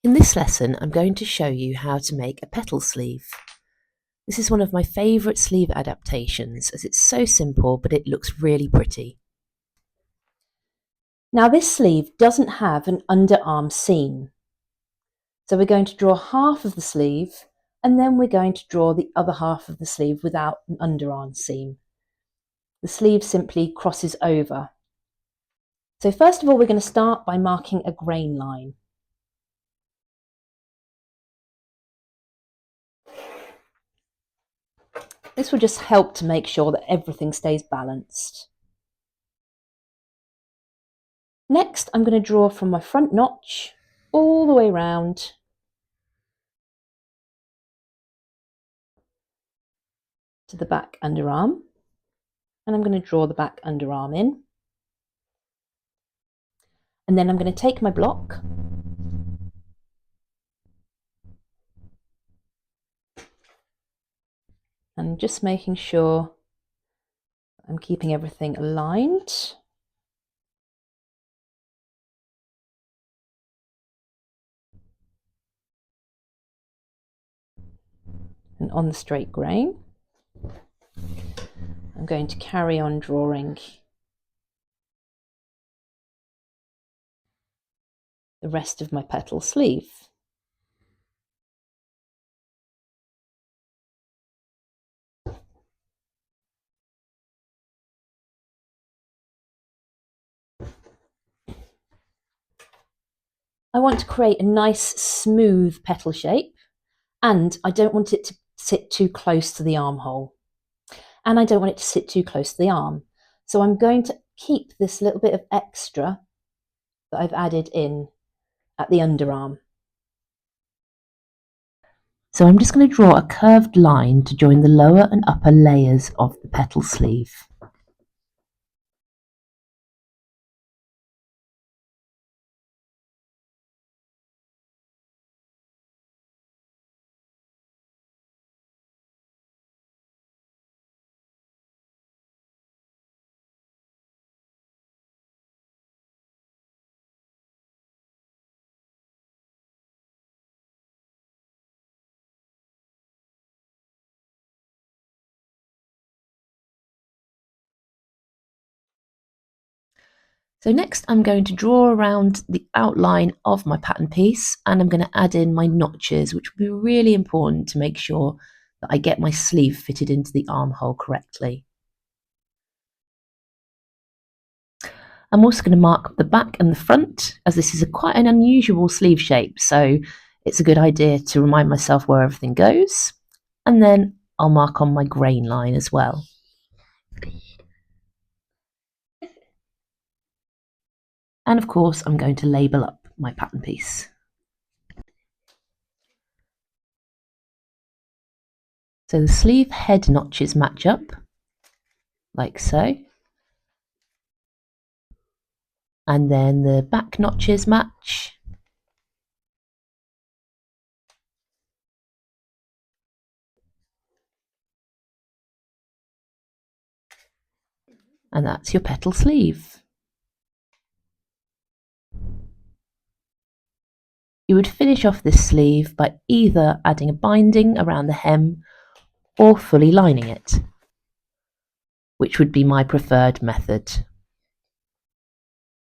In this lesson, I'm going to show you how to make a petal sleeve. This is one of my favourite sleeve adaptations as it's so simple but it looks really pretty. Now this sleeve doesn't have an underarm seam. So we're going to draw half of the sleeve and then we're going to draw the other half of the sleeve without an underarm seam. The sleeve simply crosses over. So first of all, we're going to start by marking a grain line. This will just help to make sure that everything stays balanced. Next, I'm going to draw from my front notch all the way round to the back underarm, and I'm going to draw the back underarm in. And then I'm going to take my block and just making sure I'm keeping everything aligned. And on the straight grain, I'm going to carry on drawing the rest of my petal sleeve. I want to create a nice smooth petal shape, and I don't want it to sit too close to the armhole, and I don't want it to sit too close to the arm. So I'm going to keep this little bit of extra that I've added in at the underarm. So I'm just going to draw a curved line to join the lower and upper layers of the petal sleeve. So next I'm going to draw around the outline of my pattern piece, and I'm going to add in my notches, which will be really important to make sure that I get my sleeve fitted into the armhole correctly. I'm also going to mark the back and the front, as this is quite an unusual sleeve shape, so it's a good idea to remind myself where everything goes. And then I'll mark on my grain line as well. And of course, I'm going to label up my pattern piece. So the sleeve head notches match up, like so. And then the back notches match. And that's your petal sleeve. You would finish off this sleeve by either adding a binding around the hem or fully lining it, which would be my preferred method.